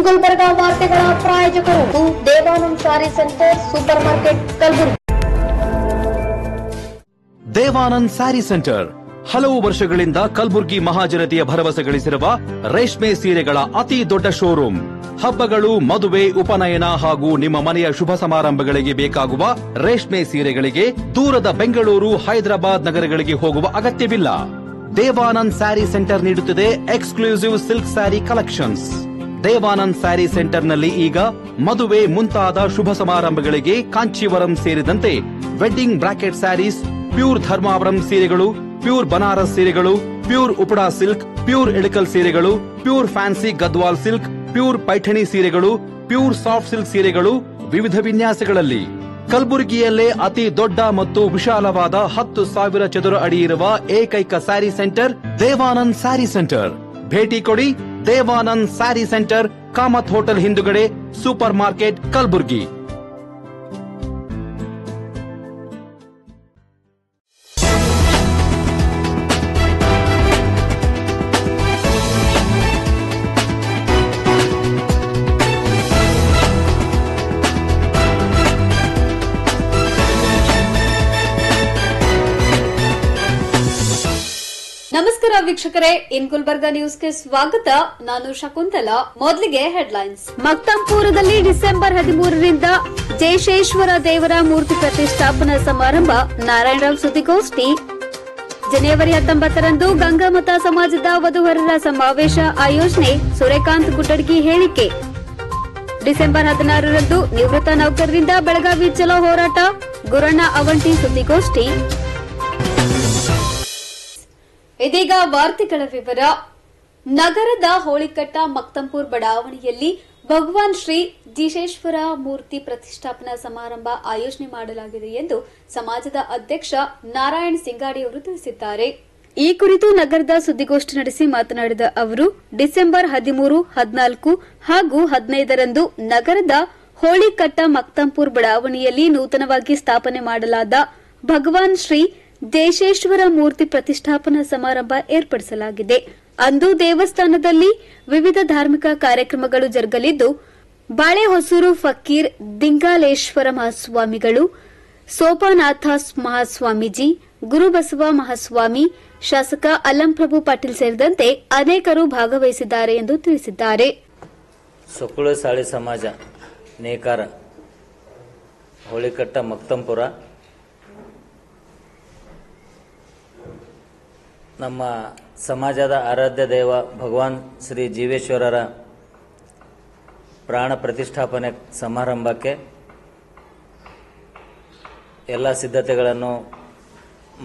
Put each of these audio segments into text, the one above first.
ಗುಲ್ಬರ್ಗ ವಾರ್ತೆಗಳ ಪ್ರಾಯೋಜಕರು Devanand sari centre supermarket Kalaburagi. Devanand sari centre ಹಲವು ವರ್ಷಗಳಿಂದ ಕಲಬುರಗಿ ಮಹಾಜನತೆಯ ಭರವಸೆ ಗಳಿಸಿರುವ ರೇಷ್ಮೆ ಸೀರೆಗಳ ಅತಿ ದೊಡ್ಡ ಶೋರೂಮ್. ಹಬ್ಬಗಳು, ಮದುವೆ, ಉಪನಯನ ಹಾಗೂ ನಿಮ್ಮ ಮನೆಯ ಶುಭ ಸಮಾರಂಭಗಳಿಗೆ ಬೇಕಾಗುವ ರೇಷ್ಮೆ ಸೀರೆಗಳಿಗೆ ದೂರದ ಬೆಂಗಳೂರು, ಹೈದರಾಬಾದ್ ನಗರಗಳಿಗೆ ಹೋಗುವ ಅಗತ್ಯವಿಲ್ಲ. ದೇವಾನಂದ್ ಸ್ಯಾರಿ ಸೆಂಟರ್ ನೀಡುತ್ತಿದೆ exclusive silk sari collections. Devanand sari ಸೆಂಟರ್ನಲ್ಲಿ ಈಗ ಮದುವೆ ಮುಂತಾದ ಶುಭ ಸಮಾರಂಭಗಳಿಗೆ ಕಾಂಚೀವರಂ ಸೇರಿದಂತೆ wedding brocade saris, pure Dharmavaram ಸೀರೆಗಳು, ಪ್ಯೂರ್ ಬನಾರಸ್ ಸೀರೆಗಳು, pure Uppada silk, pure Ilkal ಸೀರೆಗಳು, pure fancy Gadwal silk, pure Paithani ಸೀರೆಗಳು, ಪ್ಯೂರ್ ಸಾಫ್ಟ್ ಸಿಲ್ಕ್ ಸೀರೆಗಳು ವಿವಿಧ ವಿನ್ಯಾಸಗಳಲ್ಲಿ. ಕಲಬುರಗಿಯಲ್ಲೇ ಅತಿ ದೊಡ್ಡ ಮತ್ತು ವಿಶಾಲವಾದ 10,000 ಚದುರ ಅಡಿ ಇರುವ ಏಕೈಕ ಸ್ಯಾರಿ ಸೆಂಟರ್ ದೇವಾನಂದ್ ಸ್ಯಾರಿ ಸೆಂಟರ್. ಭೇಟಿ ಕೊಡಿ. ದೇವಾನಂದ್ ಸ್ಯಾರಿ ಸೆಂಟರ್, ಕಾಮತ್ ಹೋಟೆಲ್ ಹಿಂದುಗಡೆ, ಸೂಪರ್ ಮಾರ್ಕೆಟ್, ಕಲಬುರಗಿ. ನಮಸ್ಕಾರ ವೀಕ್ಷಕರೇ, ಇನ್ ಗುಲ್ಬರ್ಗಾ ನ್ಯೂಸ್ಗೆ ಸ್ವಾಗತ. ನಾನು ಶಕುಂತಲಾ. ಮೊದಲಿಗೆ ಹೆಡ್ಲೈನ್ಸ್. ಮಕ್ತಂಪುರದಲ್ಲಿ ಡಿಸೆಂಬರ್ 13ರಿಂದ ಜಯಶೇಶ್ವರ ದೇವರ ಮೂರ್ತಿ ಪ್ರತಿಷ್ಠಾಪನಾ ಸಮಾರಂಭ. ನಾರಾಯಣರಾವ್ ಸುದ್ದಿಗೋಷ್ಠಿ. ಜನವರಿ 19ರಂದು ಗಂಗಾಮತ ಸಮಾಜದ ವಧುವರರ ಸಮಾವೇಶ ಆಯೋಜನೆ. ಸೂರ್ಯಕಾಂತ್ ಗುಡ್ಡಡ್ಗಿ ಹೇಳಿಕೆ. ಡಿಸೆಂಬರ್ 16ರಂದು ನಿವೃತ್ತ ನೌಕರರಿಂದ ಬೆಳಗಾವಿ ಚಲೋ ಹೋರಾಟ. ಗುರಣ್ಣ ಅವಂಟಿ ಸುದ್ದಿಗೋಷ್ಠಿ. ಇದೀಗ ವಾರ್ತೆಗಳ ವಿವರ. ನಗರದ ಹೋಳಿಕಟ್ಟ ಮಕ್ತಂಪುರ್ ಬಡಾವಣೆಯಲ್ಲಿ ಭಗವಾನ್ ಶ್ರೀ ಜಯಶೇಶ್ವರ ಮೂರ್ತಿ ಪ್ರತಿಷ್ಠಾಪನಾ ಸಮಾರಂಭ ಆಯೋಜನೆ ಮಾಡಲಾಗಿದೆ ಎಂದು ಸಮಾಜದ ಅಧ್ಯಕ್ಷ ನಾರಾಯಣ್ ಸಿಂಗಾಡಿ ಅವರು ತಿಳಿಸಿದ್ದಾರೆ. ಈ ಕುರಿತು ನಗರದ ಸುದ್ದಿಗೋಷ್ಠಿ ನಡೆಸಿ ಮಾತನಾಡಿದ ಅವರು, ಡಿಸೆಂಬರ್ 13, 14 ಹಾಗೂ 15ರಂದು ನಗರದ ಹೋಳಿಕಟ್ಟ ಮಕ್ತಂಪುರ್ ಬಡಾವಣೆಯಲ್ಲಿ ನೂತನವಾಗಿ ಸ್ಥಾಪನೆ ಮಾಡಲಾದ ಭಗವಾನ್ ಶ್ರೀ ಜಯಶೇಶ್ವರ ಮೂರ್ತಿ ಪ್ರತಿಷ್ಠಾಪನಾ ಸಮಾರಂಭ ಏರ್ಪಡಿಸಲಾಗಿದೆ. ಅಂದು ದೇವಸ್ಥಾನದಲ್ಲಿ ವಿವಿಧ ಧಾರ್ಮಿಕ ಕಾರ್ಯಕ್ರಮಗಳು ಜರುಗಲಿದ್ದು, ಬಾಳೆಹೊಸೂರು ಫಕೀರ್ ದಿಂಗಾಲೇಶ್ವರ ಮಹಾಸ್ವಾಮಿಗಳು, ಸೋಪಾನಾಥ ಮಹಾಸ್ವಾಮೀಜಿ, ಗುರುಬಸವ ಮಹಾಸ್ವಾಮಿ, ಶಾಸಕ ಅಲ್ಲಂಪ್ರಭು ಪಾಟೀಲ್ ಸೇರಿದಂತೆ ಅನೇಕರು ಭಾಗವಹಿಸಿದ್ದಾರೆ ಎಂದು ತಿಳಿಸಿದ್ದಾರೆ. ಸೊಕುಳ ಸಾಳಿ ಸಮಾಜ ನೇಕಾರ ಹೋಳಿಕಟ್ಟ ಮಕ್ತಂಪುರ ನಮ್ಮ ಸಮಾಜದ ಆರಾಧ್ಯ ದೈವ ಭಗವಾನ್ ಶ್ರೀ ಜೀವೇಶ್ವರರ ಪ್ರಾಣ ಪ್ರತಿಷ್ಠಾಪನೆ ಸಮಾರಂಭಕ್ಕೆ ಎಲ್ಲ ಸಿದ್ಧತೆಗಳನ್ನು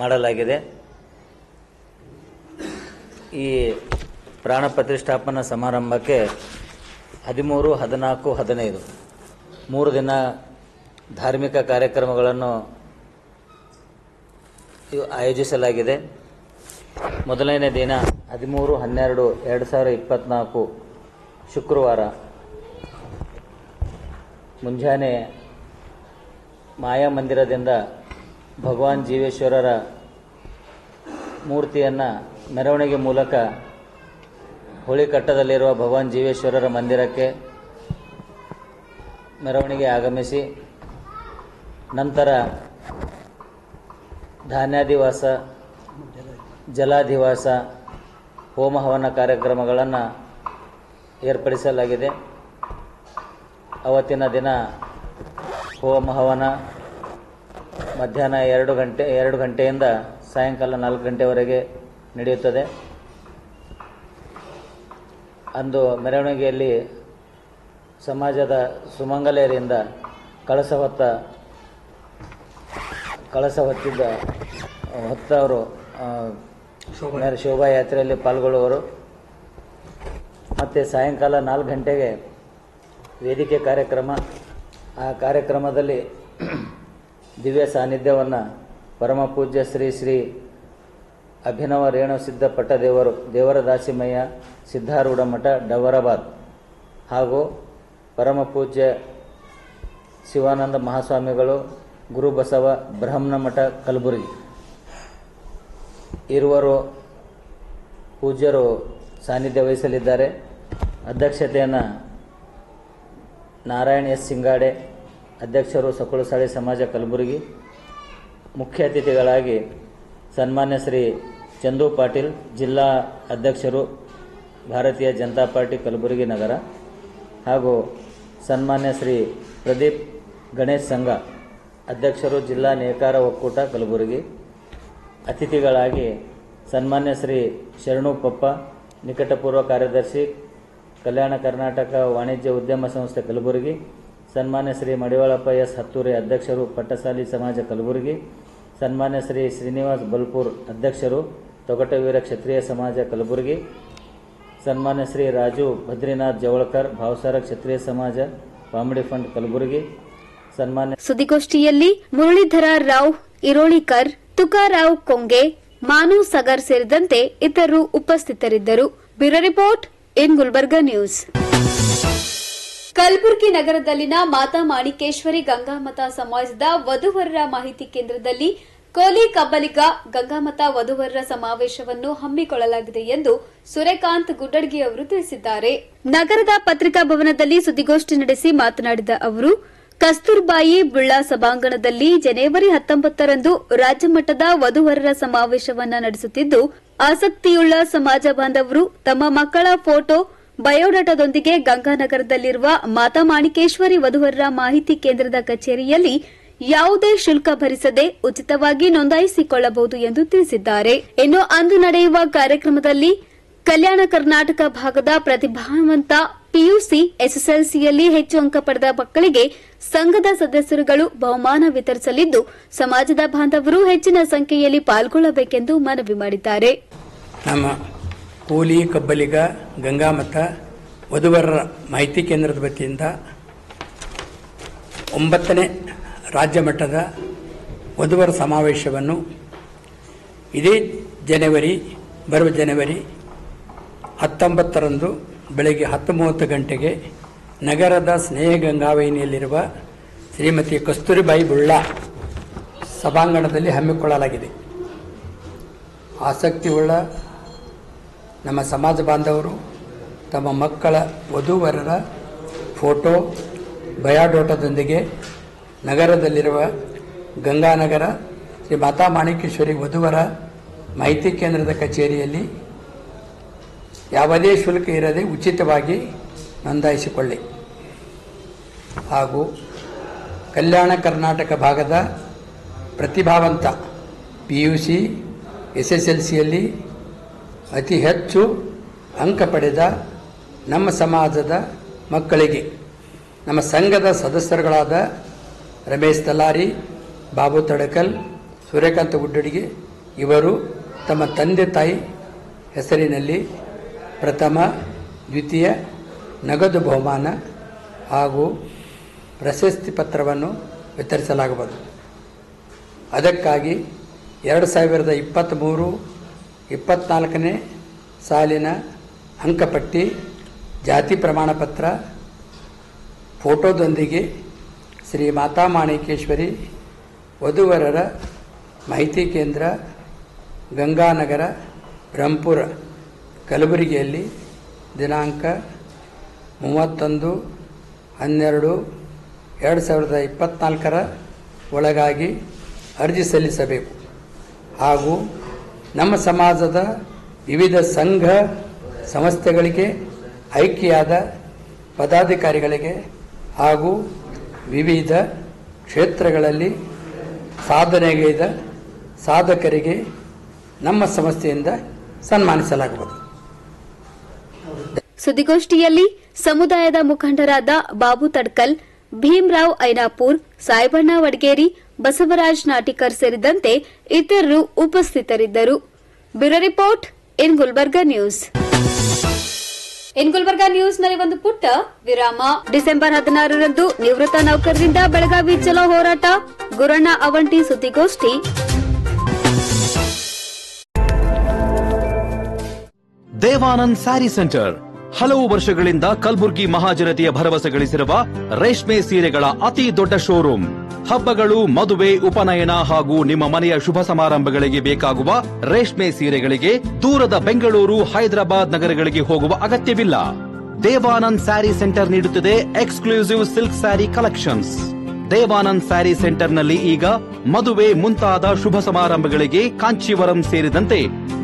ಮಾಡಲಾಗಿದೆ. ಈ ಪ್ರಾಣ ಪ್ರತಿಷ್ಠಾಪನಾ ಸಮಾರಂಭಕ್ಕೆ 13, 14, 15 3 ದಿನ ಧಾರ್ಮಿಕ ಕಾರ್ಯಕ್ರಮಗಳನ್ನು ಆಯೋಜಿಸಲಾಗಿದೆ. ಮೊದಲನೇ ದಿನ 13/12/2024 ಶುಕ್ರವಾರ ಮುಂಜಾನೆ ಮಾಯಾ ಮಂದಿರದಿಂದ ಭಗವಾನ್ ಜೀವೇಶ್ವರರ ಮೂರ್ತಿಯನ್ನು ಮೆರವಣಿಗೆ ಮೂಲಕ ಹೋಳಿಕಟ್ಟದಲ್ಲಿರುವ ಭಗವಾನ್ ಜೀವೇಶ್ವರರ ಮಂದಿರಕ್ಕೆ ಮೆರವಣಿಗೆ ಆಗಮಿಸಿ, ನಂತರ ಧಾನ್ಯಾದಿವಾಸ, ಜಲಾಧಿವಾಸ, ಹೋಮ ಹವನ ಕಾರ್ಯಕ್ರಮಗಳನ್ನು ಏರ್ಪಡಿಸಲಾಗಿದೆ. ಅವತ್ತಿನ ದಿನ ಹೋಮ ಹವನ ಮಧ್ಯಾಹ್ನ 2 ಗಂಟೆಯಿಂದ ಸಾಯಂಕಾಲ 4 ಗಂಟೆವರೆಗೆ ನಡೆಯುತ್ತದೆ. ಅಂದು ಮೆರವಣಿಗೆಯಲ್ಲಿ ಸಮಾಜದ ಸುಮಂಗಲೆಯರಿಂದ ಕಳಸ ಹೊತ್ತವರು ಶೋಭಾಯಾತ್ರೆಯಲ್ಲಿ ಪಾಲ್ಗೊಳ್ಳುವರು. ಮತ್ತು ಸಾಯಂಕಾಲ 4 ಗಂಟೆಗೆ ವೇದಿಕೆ ಕಾರ್ಯಕ್ರಮ. ಆ ಕಾರ್ಯಕ್ರಮದಲ್ಲಿ ದಿವ್ಯ ಸಾನ್ನಿಧ್ಯವನ್ನು ಪರಮ ಪೂಜ್ಯ ಶ್ರೀ ಶ್ರೀ ಅಭಿನವ ರೇಣು ಸಿದ್ಧ ಪಟ್ಟದೇವರು, ದೇವರದಾಸಿಮಯ್ಯ ಸಿದ್ಧಾರೂಢ ಮಠ ಡವರಾಬಾದ್ ಹಾಗೂ ಪರಮ ಪೂಜ್ಯ ಶಿವಾನಂದ ಮಹಾಸ್ವಾಮಿಗಳು ಗುರುಬಸವ ಬ್ರಹ್ಮನ ಮಠ ಕಲಬುರಗಿ ಇರುವರು ಪೂಜ್ಯರು ಸಾನ್ನಿಧ್ಯ ವಹಿಸಲಿದ್ದಾರೆ. ಅಧ್ಯಕ್ಷತೆಯನ್ನು ನಾರಾಯಣ್ ಎಸ್ ಸಿಂಗಾಡೆ, ಅಧ್ಯಕ್ಷರು ಸಕುಳಸಾಳಿ ಸಮಾಜ ಕಲಬುರಗಿ. ಮುಖ್ಯ ಅತಿಥಿಗಳಾಗಿ ಸನ್ಮಾನ್ಯ ಶ್ರೀ ಚಂದು ಪಾಟೀಲ್, ಜಿಲ್ಲಾ ಅಧ್ಯಕ್ಷರು ಭಾರತೀಯ ಜನತಾ ಪಾರ್ಟಿ ಕಲಬುರಗಿ ನಗರ, ಹಾಗೂ ಸನ್ಮಾನ್ಯ ಶ್ರೀ ಪ್ರದೀಪ್ ಗಣೇಶ್ ಸಂಘ, ಅಧ್ಯಕ್ಷರು ಜಿಲ್ಲಾ ನೇಕಾರ ಒಕ್ಕೂಟ ಕಲಬುರಗಿ. ಅತಿಥಿಗಳಾಗಿ ಸನ್ಮಾನ್ಯ ಶ್ರೀ ಶರಣು ಪಪ್ಪ, ನಿಕಟಪೂರ್ವ ಕಾರ್ಯದರ್ಶಿ, ಕಲ್ಯಾಣ ಕರ್ನಾಟಕ ವಾಣಿಜ್ಯ ಉದ್ಯಮ ಸಂಸ್ಥೆ ಕಲಬುರಗಿ. ಸನ್ಮಾನ್ಯ ಶ್ರೀ ಮಡಿವಾಳಪ್ಪ ಎಸ್ ಹತ್ತೂರೆ, ಅಧ್ಯಕ್ಷರು ಪಟ್ಟಸಾಲಿ ಸಮಾಜ ಕಲಬುರಗಿ. ಸನ್ಮಾನ್ಯ ಶ್ರೀ ಶ್ರೀನಿವಾಸ್ ಬಲ್ಪೂರ್, ಅಧ್ಯಕ್ಷರು ತೊಗಟವೀರ ಕ್ಷತ್ರಿಯ ಸಮಾಜ ಕಲಬುರಗಿ. ಸನ್ಮಾನ್ಯ ಶ್ರೀ ರಾಜು ಭದ್ರಿನಾಥ್ ಜವಳಕರ್, ಭಾವಸಾರ ಕ್ಷತ್ರಿಯ ಸಮಾಜ ಕಾಮಿಡಿ ಫಂಡ್ ಕಲಬುರಗಿ. ಸನ್ಮಾನ್ಯ ಸುದ್ದಿಗೋಷ್ಠಿಯಲ್ಲಿ ಮುರಳೀಧರ ರಾವ್ ಇರೋಳಿಕರ್, ತುಕಾರಾವ್ ಕೊಂಗೆ, ಮಾನು ಸಗರ್ ಸೇರಿದಂತೆ ಇತರರು ಉಪಸ್ಥಿತರಿದ್ದರು. Bureau report in Gulbarga news. Kalaburagi ನಗರದಲ್ಲಿನ ಮಾತಾ ಮಾಣಿಕೇಶ್ವರಿ ಗಂಗಾಮತ ಸಮಾಜದ ವಧುವರರ ಮಾಹಿತಿ ಕೇಂದ್ರದಲ್ಲಿ ಕೋಲಿ ಕಬ್ಬಲಿಗ ಗಂಗಾಮತ ವಧುವರರ ಸಮಾವೇಶವನ್ನು ಹಮ್ಮಿಕೊಳ್ಳಲಾಗಿದೆ ಎಂದು ಸೂರ್ಯಕಾಂತ್ ಗುಡ್ಡಡ್ಗಿ ಅವರು ತಿಳಿಸಿದ್ದಾರೆ. ನಗರದ ಪತ್ರಿಕಾ ಭವನದಲ್ಲಿ ಸುದ್ದಿಗೋಷ್ಠಿ ನಡೆಸಿ ಮಾತನಾಡಿದ ಅವರು, ಕಸ್ತೂರ್ಬಾಯಿ ಬುಳ್ಳಾ ಸಭಾಂಗಣದಲ್ಲಿ ಜನವರಿ 19ರಂದು ರಾಜ್ಯಮಟ್ಟದ ವಧುವರರ ಸಮಾವೇಶವನ್ನು ನಡೆಸುತ್ತಿದ್ದು, ಆಸಕ್ತಿಯುಳ್ಳ ಸಮಾಜ ಬಾಂಧವರು ತಮ್ಮ ಮಕ್ಕಳ ಫೋಟೋ, ಬಯೋಡಾಟಾದೊಂದಿಗೆ ಗಂಗಾನಗರದಲ್ಲಿರುವ ಮಾತಾ ಮಾಣಿಕೇಶ್ವರಿ ವಧುವರರ ಮಾಹಿತಿ ಕೇಂದ್ರದ ಕಚೇರಿಯಲ್ಲಿ ಯಾವುದೇ ಶುಲ್ಕ ಭರಿಸದೆ ಉಚಿತವಾಗಿ ನೋಂದಾಯಿಸಿಕೊಳ್ಳಬಹುದು ಎಂದು ತಿಳಿಸಿದ್ದಾರೆ. ಇನ್ನು ಅಂದು ನಡೆಯುವ ಕಾರ್ಯಕ್ರಮದಲ್ಲಿ ಕಲ್ಯಾಣ ಕರ್ನಾಟಕ ಭಾಗದ ಪ್ರತಿಭಾವಂತ ಪಿಯುಸಿ, ಎಸ್ಎಸ್ಎಲ್ಸಿಯಲ್ಲಿ ಹೆಚ್ಚು ಅಂಕ ಪಡೆದ ಮಕ್ಕಳಿಗೆ ಸಂಘದ ಸದಸ್ಯರುಗಳು ಬಹುಮಾನ ವಿತರಿಸಲಿದ್ದು, ಸಮಾಜದ ಬಾಂಧವರು ಹೆಚ್ಚಿನ ಸಂಖ್ಯೆಯಲ್ಲಿ ಪಾಲ್ಗೊಳ್ಳಬೇಕೆಂದು ಮನವಿ ಮಾಡಿದ್ದಾರೆ. ನಮ್ಮ ಕೋಲಿ ಕಬ್ಬಲಿಗ ಗಂಗಾಮತ ವಧುವರರ ಮಾಹಿತಿ ಕೇಂದ್ರದ ವತಿಯಿಂದ 9ನೇ ರಾಜ್ಯ ಮಟ್ಟದ ವಧುವರ ಸಮಾವೇಶವನ್ನು ಇದೇ ಬರುವ ಜನವರಿ 19ರಂದು ಬೆಳಗ್ಗೆ 10:30 ಗಂಟೆಗೆ ನಗರದ ಸ್ನೇಹ ಗಂಗಾವಹಿನಿಯಲ್ಲಿರುವ ಶ್ರೀಮತಿ ಕಸ್ತೂರಿಬಾಯಿ ಬುಳ್ಳಾ ಸಭಾಂಗಣದಲ್ಲಿ ಹಮ್ಮಿಕೊಳ್ಳಲಾಗಿದೆ. ಆಸಕ್ತಿಯುಳ್ಳ ನಮ್ಮ ಸಮಾಜ ಬಾಂಧವರು ತಮ್ಮ ಮಕ್ಕಳ ವಧುವರರ ಫೋಟೋ, ಬಯೋಡಾಟಾದೊಂದಿಗೆ ನಗರದಲ್ಲಿರುವ ಗಂಗಾನಗರ ಶ್ರೀ ಮಾತಾ ಮಾಣಿಕೇಶ್ವರಿ ವಧುವರ ಮಾಹಿತಿ ಕೇಂದ್ರದ ಕಚೇರಿಯಲ್ಲಿ ಯಾವುದೇ ಶುಲ್ಕ ಇರದೆ ಉಚಿತವಾಗಿ ನೋಂದಾಯಿಸಿಕೊಳ್ಳಿ. ಹಾಗೂ ಕಲ್ಯಾಣ ಕರ್ನಾಟಕ ಭಾಗದ ಪ್ರತಿಭಾವಂತ ಪಿಯುಸಿ, ಎಸ್ಎಸ್ಎಲ್ಸಿಯಲ್ಲಿ ಅತಿ ಹೆಚ್ಚು ಅಂಕ ಪಡೆದ ನಮ್ಮ ಸಮಾಜದ ಮಕ್ಕಳಿಗೆ ನಮ್ಮ ಸಂಘದ ಸದಸ್ಯರುಗಳಾದ ರಮೇಶ್ ತಲಾರಿ, ಬಾಬು ತಡಕಲ್, ಸೂರ್ಯಕಾಂತ್ ಗುಡ್ಡಡ್ಗಿ ಇವರು ತಮ್ಮ ತಂದೆ ತಾಯಿ ಹೆಸರಿನಲ್ಲಿ ಪ್ರಥಮ, ದ್ವಿತೀಯ ನಗದು ಬಹುಮಾನ ಹಾಗೂ ಪ್ರಶಸ್ತಿ ಪತ್ರವನ್ನು ವಿತರಿಸಲಾಗುವುದು. ಅದಕ್ಕಾಗಿ 2023-24ನೇ ಸಾಲಿನ ಅಂಕಪಟ್ಟಿ, ಜಾತಿ ಪ್ರಮಾಣ ಪತ್ರ, ಫೋಟೋದೊಂದಿಗೆ ಶ್ರೀ ಮಾತಾ ಮಾಣಿಕೇಶ್ವರಿ ವಧುವರರ ಮಾಹಿತಿ ಕೇಂದ್ರ, ಗಂಗಾನಗರ, ಬ್ರಹ್ಮಪುರ, ಕಲಬುರಗಿಯಲ್ಲಿ ದಿನಾಂಕ 31/12/2024 ಒಳಗಾಗಿ ಅರ್ಜಿ ಸಲ್ಲಿಸಬೇಕು. ಹಾಗೂ ನಮ್ಮ ಸಮಾಜದ ವಿವಿಧ ಸಂಘ ಸಂಸ್ಥೆಗಳಿಗೆ ಆಯ್ಕೆಯಾದ ಪದಾಧಿಕಾರಿಗಳಿಗೆ ಹಾಗೂ ವಿವಿಧ ಕ್ಷೇತ್ರಗಳಲ್ಲಿ ಸಾಧನೆಗೈದ ಸಾಧಕರಿಗೆ ನಮ್ಮ ಸಂಸ್ಥೆಯಿಂದ ಸನ್ಮಾನಿಸಲಾಗುವುದು. ಸುದ್ದಿಗೋಷ್ಠಿಯಲ್ಲಿ ಸಮುದಾಯದ ಮುಖಂಡರಾದ ಬಾಬು ತಡ್ಕಲ್, ಭೀಮರಾವ್ ಐನಾಪುರ್, ಸಾಯಿಬಣ್ಣ ವಡಗೇರಿ, ಬಸವರಾಜ್ ನಾಟಿಕರ್ ಸೇರಿದಂತೆ ಇತರರು ಉಪಸ್ಥಿತರಿದ್ದರು. Bureau report in Gulbarga news. In Gulbarga ನ್ಯೂಸ್ನಲ್ಲಿ ಒಂದು ಪುಟ್ಟ ವಿರಾಮ. ಡಿಸೆಂಬರ್ 16ರಂದು ನಿವೃತ್ತ ನೌಕರರಿಂದ ಬೆಳಗಾವಿ ಚಲೋ ಹೋರಾಟ, ಗುರಣ್ಣ ಅವಂಟಿ ಸುದ್ದಿಗೋಷ್ಠಿ. ದೇವಾನಂದ್ ಸ್ಯಾರಿ ಸೆಂಟರ್ ಹಲವು ವರ್ಷಗಳಿಂದ ಕಲಬುರ್ಗಿ ಮಹಾಜನತೆಯ ಭರವಸೆ ಗಳಿಸಿರುವ ರೇಷ್ಮೆ ಸೀರೆಗಳ ಅತಿ ದೊಡ್ಡ ಶೋರೂಮ್. ಹಬ್ಬಗಳು, ಮದುವೆ, ಉಪನಯನ ಹಾಗೂ ನಿಮ್ಮ ಮನೆಯ ಶುಭ ಸಮಾರಂಭಗಳಿಗೆ ಬೇಕಾಗುವ ರೇಷ್ಮೆ ಸೀರೆಗಳಿಗೆ ದೂರದ ಬೆಂಗಳೂರು, ಹೈದರಾಬಾದ್ ನಗರಗಳಿಗೆ ಹೋಗುವ ಅಗತ್ಯವಿಲ್ಲ. ದೇವಾನಂದ್ ಸ್ಯಾರಿ ಸೆಂಟರ್ ನೀಡುತ್ತಿದೆ exclusive silk sari collections. Devanand sari ಸೆಂಟರ್ನಲ್ಲಿ ಈಗ ಮದುವೆ ಮುಂತಾದ ಶುಭ ಸಮಾರಂಭಗಳಿಗೆ ಕಾಂಚೀವರಂ ಸೇರಿದಂತೆ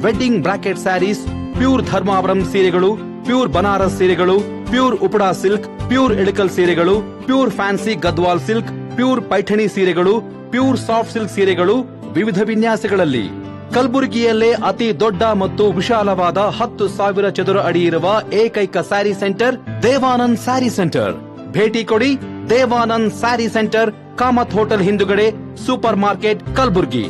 wedding brocade saris, pure Dharmavaram ಸೀರೆಗಳು, ಪ್ಯೂರ್ ಬನಾರಸ್ ಸೀರೆಗಳು, pure Uppada silk, pure Ilkal ಸೀರೆಗಳು, pure fancy Gadwal silk, pure Paithani ಸೀರೆಗಳು, ಪ್ಯೂರ್ ಸಾಫ್ಟ್ ಸಿಲ್ಕ್ ಸೀರೆಗಳು ವಿವಿಧ ವಿನ್ಯಾಸಗಳಲ್ಲಿ. ಕಲಬುರಗಿಯಲ್ಲೇ ಅತಿ ದೊಡ್ಡ ಮತ್ತು ವಿಶಾಲವಾದ 10,000 ಚದುರ ಅಡಿ ಇರುವ ಏಕೈಕ ಸ್ಯಾರಿ ಸೆಂಟರ್ ದೇವಾನಂದ್ ಸ್ಯಾರಿ ಸೆಂಟರ್. ಭೇಟಿ ಕೊಡಿ. ದೇವಾನಂದ್ ಸ್ಯಾರಿ ಸೆಂಟರ್, ಕಾಮತ್ ಹೋಟೆಲ್ ಹಿಂದುಗಡೆ, ಸೂಪರ್ ಮಾರ್ಕೆಟ್, ಕಲಬುರಗಿ.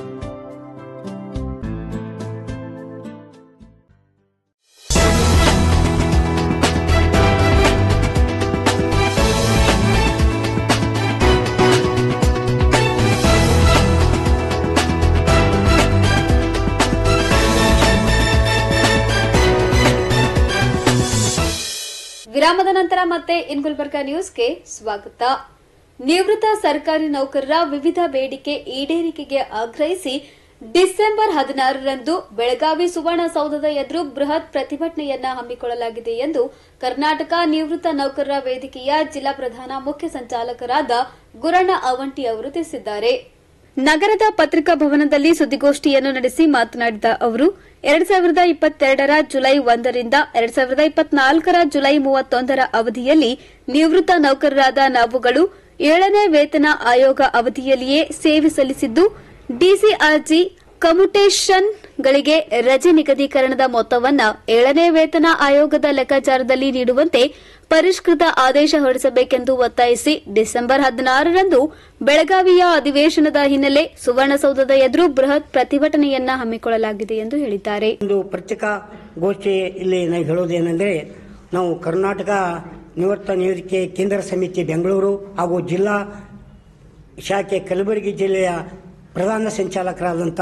ವಿರಾಮದ ನಂತರ ಮತ್ತೆ ಇನ್ ಗುಲ್ಬರ್ಗಾ ನ್ಯೂಸ್ಗೆ ಸ್ವಾಗತ. ನಿವೃತ್ತ ಸರ್ಕಾರಿ ನೌಕರರ ವಿವಿಧ ಬೇಡಿಕೆ ಈಡೇರಿಕೆಗೆ ಆಗ್ರಹಿಸಿ ಡಿಸೆಂಬರ್ 16ರಂದು ಬೆಳಗಾವಿ ಸುವರ್ಣಸೌಧದ ಎದುರು ಬೃಹತ್ ಪ್ರತಿಭಟನೆಯನ್ನ ಹಮ್ಮಿಕೊಳ್ಳಲಾಗಿದೆ ಎಂದು ಕರ್ನಾಟಕ ನಿವೃತ್ತ ನೌಕರರ ವೇದಿಕೆಯ ಜಿಲ್ಲಾ ಪ್ರಧಾನ ಮುಖ್ಯ ಸಂಚಾಲಕರಾದ ಗುರಣ್ಣ ಅವಂಟಿ ಅವರು ತಿಳಿಸಿದ್ದಾರೆ. ನಗರದ ಪತ್ರಿಕಾ ಭವನದಲ್ಲಿ ಸುದ್ದಿಗೋಷ್ಠಿಯನ್ನು ನಡೆಸಿ ಮಾತನಾಡಿದ ಅವರು 2022ರ ಜುಲೈ 1ರಿಂದ 2024ರ ಜುಲೈ 31ರ ಅವಧಿಯಲ್ಲಿ ನಿವೃತ್ತ ನೌಕರರಾದ ನಾವುಗಳು 7ನೇ ವೇತನ ಆಯೋಗ ಅವಧಿಯಲ್ಲಿಯೇ ಸೇವೆ ಸಲ್ಲಿಸಿದ್ದು, ಡಿಸಿಆರ್ಜಿ ಕಮ್ಯುಟೇಷನ್ಗಳಿಗೆ ರಜೆ ನಿಗದೀಕರಣದ ಮೊತ್ತವನ್ನು 7ನೇ ವೇತನ ಆಯೋಗದ ಲೆಕ್ಕಾಚಾರದಲ್ಲಿ ನೀಡುವಂತೆ ಪರಿಷ್ಕೃತ ಆದೇಶ ಹೊರಡಿಸಬೇಕೆಂದು ಒತ್ತಾಯಿಸಿ ಡಿಸೆಂಬರ್ 16ರಂದು ಬೆಳಗಾವಿಯ ಅಧಿವೇಶನದ ಹಿನ್ನೆಲೆ ಸುವರ್ಣಸೌಧದ ಎದುರು ಬೃಹತ್ ಪ್ರತಿಭಟನೆಯನ್ನ ಹಮ್ಮಿಕೊಳ್ಳಲಾಗಿದೆ ಎಂದು ಹೇಳಿದ್ದಾರೆ. ಒಂದು ಪತ್ರಿಕಾಗೋಷ್ಠಿ ಇಲ್ಲಿ ನಾವು ಹೇಳೋದೇನೆಂದರೆ, ನಾವು ಕರ್ನಾಟಕ ನಿವೃತ್ತ ವೇದಿಕೆ ಕೇಂದ್ರ ಸಮಿತಿ ಬೆಂಗಳೂರು ಹಾಗೂ ಜಿಲ್ಲಾ ಶಾಖೆ ಕಲಬುರಗಿ ಜಿಲ್ಲೆಯ ಪ್ರಧಾನ ಸಂಚಾಲಕರಾದಂಥ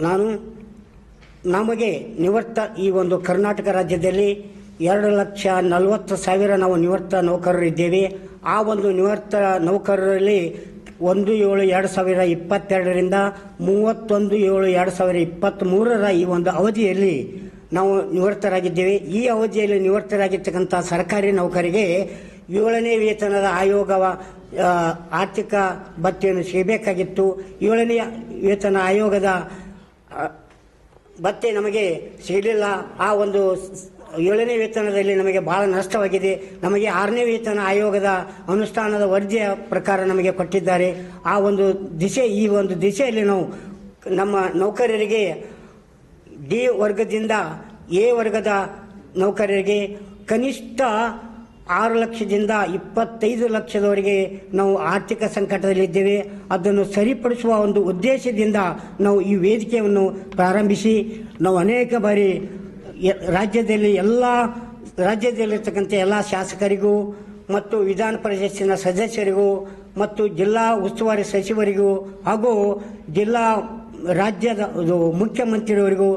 ನಾನು ನಮಗೆ ನಿವೃತ್ತ ಈ ಒಂದು ಕರ್ನಾಟಕ ರಾಜ್ಯದಲ್ಲಿ 2,40,000 ನಾವು ನಿವೃತ್ತ ನೌಕರರು ಇದ್ದೇವೆ. ಆ ಒಂದು ನಿವೃತ್ತ ನೌಕರರಲ್ಲಿ 1/7/2022ರಿಂದ 31/7/2023ರ ಈ ಒಂದು ಅವಧಿಯಲ್ಲಿ ನಾವು ನಿವೃತ್ತರಾಗಿದ್ದೇವೆ. ಈ ಅವಧಿಯಲ್ಲಿ ನಿವೃತ್ತರಾಗಿರ್ತಕ್ಕಂಥ ಸರ್ಕಾರಿ ನೌಕರಿಗೆ 7ನೇ ವೇತನದ ಆಯೋಗವ ಆರ್ಥಿಕ ಭತ್ಯೆಯನ್ನು ಸಿಗಬೇಕಾಗಿತ್ತು. 7ನೇ ವೇತನ ಆಯೋಗದ ಭತ್ಯೆ ನಮಗೆ ಸಿಗಲಿಲ್ಲ. ಆ ಒಂದು 7ನೇ ವೇತನದಲ್ಲಿ ನಮಗೆ ಬಹಳ ನಷ್ಟವಾಗಿದೆ. ನಮಗೆ 6ನೇ ವೇತನ ಆಯೋಗದ ಅನುಷ್ಠಾನದ ವರದಿಯ ಪ್ರಕಾರ ನಮಗೆ ಕೊಟ್ಟಿದ್ದಾರೆ. ಆ ಒಂದು ಈ ಒಂದು ದಿಶೆಯಲ್ಲಿ ನಾವು ನಮ್ಮ ನೌಕರರಿಗೆ ಡಿ ವರ್ಗದಿಂದ ಎ ವರ್ಗದ ನೌಕರರಿಗೆ ಕನಿಷ್ಠ 6 ಲಕ್ಷದಿಂದ 25 ಲಕ್ಷದವರೆಗೆ ನಾವು ಆರ್ಥಿಕ ಸಂಕಟದಲ್ಲಿದ್ದೇವೆ. ಅದನ್ನು ಸರಿಪಡಿಸುವ ಒಂದು ಉದ್ದೇಶದಿಂದ ನಾವು ಈ ವೇದಿಕೆಯನ್ನು ಪ್ರಾರಂಭಿಸಿ ನಾವು ಅನೇಕ ಬಾರಿ ರಾಜ್ಯದಲ್ಲಿರ್ತಕ್ಕಂಥ ಎಲ್ಲ ಶಾಸಕರಿಗೂ ಮತ್ತು ವಿಧಾನ ಪರಿಷತ್ತಿನ ಸದಸ್ಯರಿಗೂ ಮತ್ತು ಜಿಲ್ಲಾ ಉಸ್ತುವಾರಿ ಸಚಿವರಿಗೂ ಹಾಗೂ ರಾಜ್ಯದ ಮುಖ್ಯಮಂತ್ರಿಯವರಿಗೂ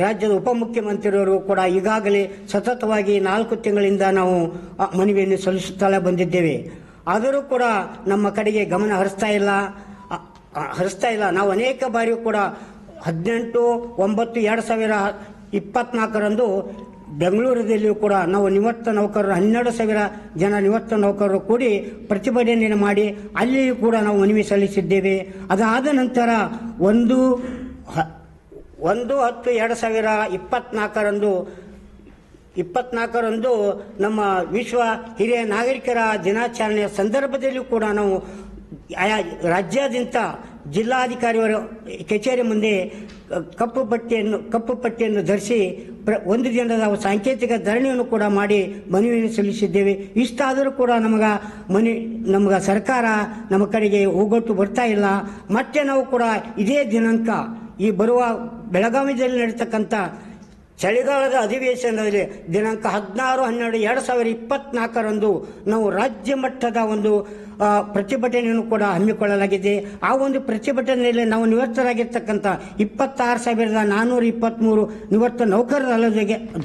ರಾಜ್ಯದ ಉಪಮುಖ್ಯಮಂತ್ರಿಯವರಿಗೂ ಕೂಡ ಈಗಾಗಲೇ ಸತತವಾಗಿ 4 ತಿಂಗಳಿಂದ ನಾವು ಮನವಿಯನ್ನು ಸಲ್ಲಿಸುತ್ತಲೇ ಬಂದಿದ್ದೇವೆ. ಆದರೂ ಕೂಡ ನಮ್ಮ ಕಡೆಗೆ ಗಮನ ಹರಿಸ್ತಾ ಇಲ್ಲ. ನಾವು ಅನೇಕ ಬಾರಿ ಕೂಡ 18/9/2024ರಂದು ಬೆಂಗಳೂರಿನಲ್ಲಿಯೂ ಕೂಡ ನಾವು ನಿವೃತ್ತ ನೌಕರರು 12,000 ಜನ ನಿವೃತ್ತ ನೌಕರರು ಕೂಡಿ ಪ್ರತಿಭಟನೆಯನ್ನು ಮಾಡಿ ಅಲ್ಲಿಯೂ ಕೂಡ ನಾವು ಮನವಿ ಸಲ್ಲಿಸಿದ್ದೇವೆ. ಅದಾದ ನಂತರ 1/10/2024ರಂದು ನಮ್ಮ ವಿಶ್ವ ಹಿರಿಯ ನಾಗರಿಕರ ದಿನಾಚರಣೆಯ ಸಂದರ್ಭದಲ್ಲಿಯೂ ಕೂಡ ನಾವು ರಾಜ್ಯಾದ್ಯಂತ ಜಿಲ್ಲಾಧಿಕಾರಿಯವರ ಕಚೇರಿ ಮುಂದೆ ಕಪ್ಪು ಪಟ್ಟಿಯನ್ನು ಧರಿಸಿ 1 ದಿನದ ಸಾಂಕೇತಿಕ ಧರಣಿಯನ್ನು ಕೂಡ ಮಾಡಿ ಮನವಿಯನ್ನು ಸಲ್ಲಿಸಿದ್ದೇವೆ. ಇಷ್ಟಾದರೂ ಕೂಡ ನಮಗೆ ಸರ್ಕಾರ ನಮ್ಮ ಕಡೆಗೆ ಹೋಗೊಟ್ಟು ಬರ್ತಾ ಇಲ್ಲ. ಮತ್ತೆ ನಾವು ಕೂಡ ಇದೇ ದಿನಾಂಕ ಈ ಬರುವ ಬೆಳಗಾವಿಯಲ್ಲಿ ನಡೀತಕ್ಕಂಥ ಚಳಿಗಾಲದ ಅಧಿವೇಶನದಲ್ಲಿ ದಿನಾಂಕ 16/12/2024ರಂದು ನಾವು ರಾಜ್ಯ ಮಟ್ಟದ ಒಂದು ಪ್ರತಿಭಟನೆಯನ್ನು ಕೂಡ ಹಮ್ಮಿಕೊಳ್ಳಲಾಗಿದೆ. ಆ ಒಂದು ಪ್ರತಿಭಟನೆಯಲ್ಲಿ ನಾವು ನಿವೃತ್ತರಾಗಿರ್ತಕ್ಕಂಥ 26,423 ನಿವೃತ್ತ ನೌಕರರ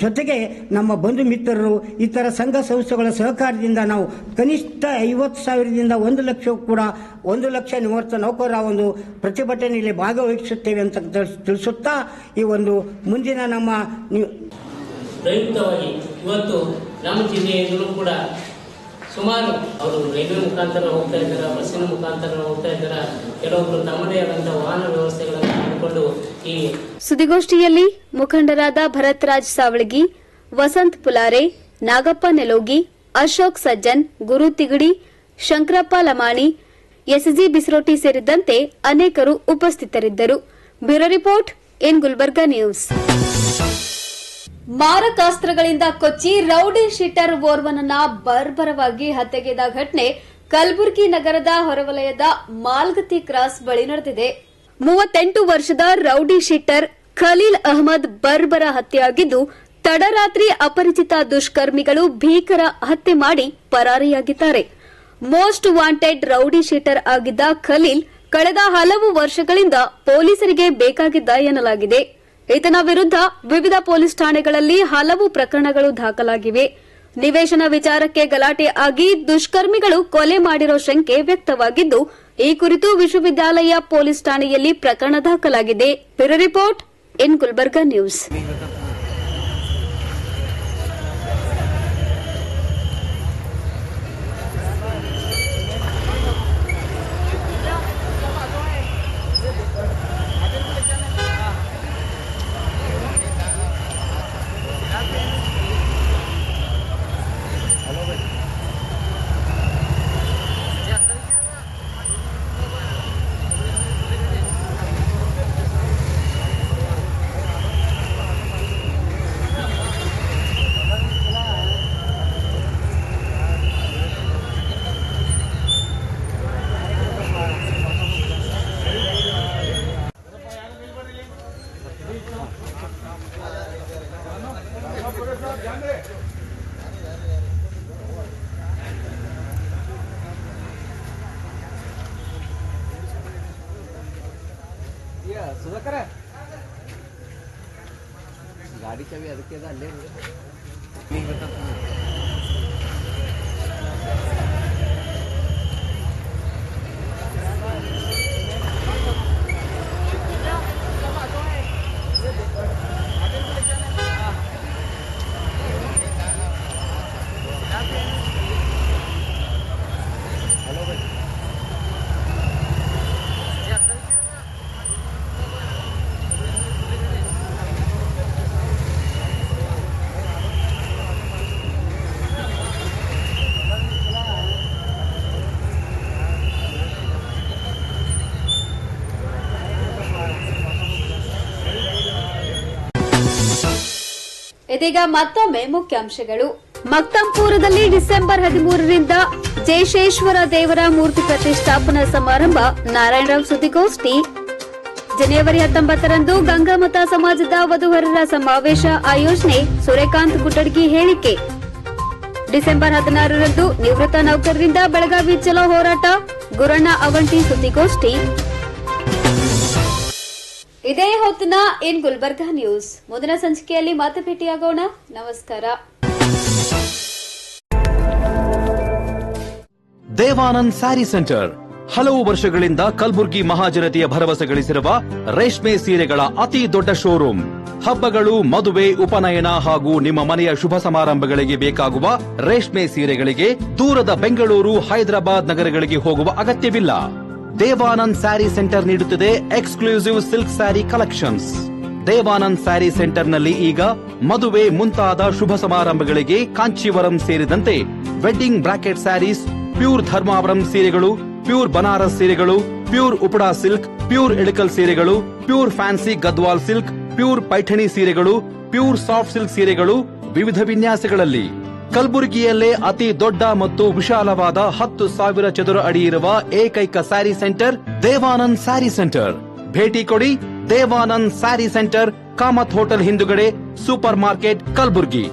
ಜೊತೆಗೆ ನಮ್ಮ ಬಂಧು ಮಿತ್ರರು ಇತರ ಸಂಘ ಸಂಸ್ಥೆಗಳ ಸಹಕಾರದಿಂದ ನಾವು ಕನಿಷ್ಠ 50,000ದಿಂದ 1 ಲಕ್ಷ ಕೂಡ 1 ಲಕ್ಷ ನಿವೃತ್ತ ನೌಕರರ ಒಂದು ಪ್ರತಿಭಟನೆಯಲ್ಲಿ ಭಾಗವಹಿಸುತ್ತೇವೆ ಅಂತ ತಿಳಿಸುತ್ತಾ ಈ ಒಂದು ಮುಂದಿನ ನಮ್ಮ ಪ್ರಯುಕ್ತವಾಗಿ ಇವತ್ತು ನಮ್ಮ ಜಿಲ್ಲೆಯಿಂದಲೂ ಕೂಡ ಸುಮಾರು ಅವರು ರೈಲ್ವೆ ಮುಖಾಂತರ ಹೋಗ್ತಾ ಇದ್ದಾರೆ, ಬಸ್ಸಿನ ಮುಖಾಂತರ ಹೋಗ್ತಾ ಇದ್ದಾರೆ, ಕೆಲವೊಬ್ಬರು ತಮ್ಮದೇ ಆದಂತಹ ವಾಹನ ವ್ಯವಸ್ಥೆಗಳನ್ನು ಮಾಡಿಕೊಂಡು ಈ ಸುದ್ದಿಗೋಷ್ಠಿಯಲ್ಲಿ ಮುಖಂಡರಾದ ಭರತ್ ರಾಜ್ ಸಾವಳಗಿ, ವಸಂತ್ ಪುಲಾರೆ, ನಾಗಪ್ಪ ನೆಲೋಗಿ, ಅಶೋಕ್ ಸಜ್ಜನ್, ಗುರು ತಿಗಡಿ, ಶಂಕರಪ್ಪ ಲಮಾಣಿ, ಎಸ್ಜಿ ಬಿಸ್ರೋಟಿ ಸೇರಿದಂತೆ ಅನೇಕರು ಉಪಸ್ಥಿತರಿದ್ದರು. Bureau report in Gulbarga news. ಮಾರಕಾಸ್ತ್ರಗಳಿಂದ ಕೊಚ್ಚಿ ರೌಡಿ ಶೀಟರ್ ಓರ್ವನನ್ನ ಬರ್ಬರವಾಗಿ ಹತ್ಯೆಗೈದ ಘಟನೆ ಕಲಬುರಗಿ ನಗರದ ಹೊರವಲಯದ ಮಾಲ್ಗತಿ ಕ್ರಾಸ್ ಬಳಿ ನಡೆದಿದೆ. 38 ವರ್ಷದ ರೌಡಿ ಶೀಟರ್ ಖಲೀಲ್ ಅಹಮದ್ ಬರ್ಬರ ಹತ್ಯೆಯಾಗಿದ್ದು, ತಡರಾತ್ರಿ ಅಪರಿಚಿತ ದುಷ್ಕರ್ಮಿಗಳು ಭೀಕರ ಹತ್ಯೆ ಮಾಡಿ ಪರಾರಿಯಾಗಿದ್ದಾರೆ. ಮೋಸ್ಟ್ ವಾಂಟೆಡ್ ರೌಡಿ ಶೀಟರ್ ಆಗಿದ್ದ ಖಲೀಲ್ ಕಳೆದ ಹಲವು ವರ್ಷಗಳಿಂದ ಪೊಲೀಸರಿಗೆ ಬೇಕಾಗಿದ್ದ ಎನ್ನಲಾಗಿದೆ. ಈತನ ವಿರುದ್ಧ ವಿವಿಧ ಪೊಲೀಸ್ ಠಾಣೆಗಳಲ್ಲಿ ಹಲವು ಪ್ರಕರಣಗಳು ದಾಖಲಾಗಿವೆ. ನಿವೇಶನ ವಿಚಾರಕ್ಕೆ ಗಲಾಟೆ ಆಗಿ ದುಷ್ಕರ್ಮಿಗಳು ಕೊಲೆ ಮಾಡಿರೋ ಶಂಕೆ ವ್ಯಕ್ತವಾಗಿದ್ದು, ಈ ಕುರಿತು ವಿಶ್ವವಿದ್ಯಾಲಯ ಪೊಲೀಸ್ ಠಾಣೆಯಲ್ಲಿ ಪ್ರಕರಣ ದಾಖಲಾಗಿದೆ. Bureau report in Gulbarga news. ಗಾಡಿ ಚಾವಿ ಅದಕ್ಕೆ ಅಲ್ಲೇ ಇದೀಗ ಮತ್ತೊಮ್ಮೆ ಮುಖ್ಯಾಂಶಗಳು. ಮಕ್ತಂಪುರದಲ್ಲಿ ಡಿಸೆಂಬರ್ 13ರಿಂದ ಜಯಶೇಶ್ವರ ದೇವರ ಮೂರ್ತಿ ಪ್ರತಿಷ್ಠಾಪನಾ ಸಮಾರಂಭ. ನಾರಾಯಣರಾವ್ ಸುದ್ದಿಗೋಷ್ಠಿ. ಜನವರಿ 19ರಂದು ಗಂಗಾಮತ ಸಮಾಜದ ವಧುವರರ ಸಮಾವೇಶ ಆಯೋಜನೆ. ಸೂರ್ಯಕಾಂತ್ ಗುಡ್ಡಡ್ಗಿ ಹೇಳಿಕೆ. ಡಿಸೆಂಬರ್ 16ರಂದು ನಿವೃತ್ತ ನೌಕರರಿಂದ ಬೆಳಗಾವಿ ಚಲೋ ಹೋರಾಟ. ಗುರಣ್ಣ ಅವಂಟಿ ಸುದ್ದಿಗೋಷ್ಠಿ. ಇದೇ ಹೊತ್ತಿನ ಇನ್ ಗುಲ್ಬರ್ಗಾ ನ್ಯೂಸ್. ಮುಂದಿನ ಸಂಚಿಕೆಯಲ್ಲಿ ಮತ್ತೆ ಭೇಟಿಯಾಗೋಣ. ನಮಸ್ಕಾರ. ದೇವಾನಂದ್ ಸ್ಯಾರಿ ಸೆಂಟರ್ ಹಲವು ವರ್ಷಗಳಿಂದ ಕಲಬುರ್ಗಿ ಮಹಾಜನತೆಯ ಭರವಸೆ ಗಳಿಸಿರುವ ರೇಷ್ಮೆ ಸೀರೆಗಳ ಅತಿ ದೊಡ್ಡ ಶೋರೂಮ್. ಹಬ್ಬಗಳು, ಮದುವೆ, ಉಪನಯನ ಹಾಗೂ ನಿಮ್ಮ ಮನೆಯ ಶುಭ ಸಮಾರಂಭಗಳಿಗೆ ಬೇಕಾಗುವ ರೇಷ್ಮೆ ಸೀರೆಗಳಿಗೆ ದೂರದ ಬೆಂಗಳೂರು, ಹೈದರಾಬಾದ್ ನಗರಗಳಿಗೆ ಹೋಗುವ ಅಗತ್ಯವಿಲ್ಲ. ದೇವಾನಂದ್ ಸ್ಯಾರಿ ಸೆಂಟರ್ ನೀಡುತ್ತಿದೆ exclusive silk sari collections. Devanand sari ಸೆಂಟರ್ನಲ್ಲಿ ಈಗ ಮದುವೆ ಮುಂತಾದ ಶುಭ ಸಮಾರಂಭಗಳಿಗೆ ಕಾಂಚೀವರಂ ಸೇರಿದಂತೆ wedding brocade saris, pure Dharmavaram ಸೀರೆಗಳು, ಪ್ಯೂರ್ ಬನಾರಸ್ ಸೀರೆಗಳು, pure Uppada silk, pure Ilkal ಸೀರೆಗಳು, pure fancy Gadwal silk, pure Paithani ಸೀರೆಗಳು, ಪ್ಯೂರ್ ಸಾಫ್ಟ್ ಸಿಲ್ಕ್ ಸೀರೆಗಳು ವಿವಿಧ ವಿನ್ಯಾಸಗಳಲ್ಲಿ. ಕಲಬುರಗಿಯಲ್ಲೇ ಅತಿ ದೊಡ್ಡ ಮತ್ತು ವಿಶಾಲವಾದ 10,000 ಚದುರ ಅಡಿ ಇರುವ ಏಕೈಕ ಸ್ಯಾರಿ ಸೆಂಟರ್ ದೇವಾನಂದ್ ಸ್ಯಾರಿ ಸೆಂಟರ್. ಭೇಟಿ ಕೊಡಿ. ದೇವಾನಂದ್ ಸ್ಯಾರಿ ಸೆಂಟರ್, ಕಾಮತ್ ಹೋಟೆಲ್ ಹಿಂದುಗಡೆ, ಸೂಪರ್ ಮಾರ್ಕೆಟ್, ಕಲಬುರಗಿ.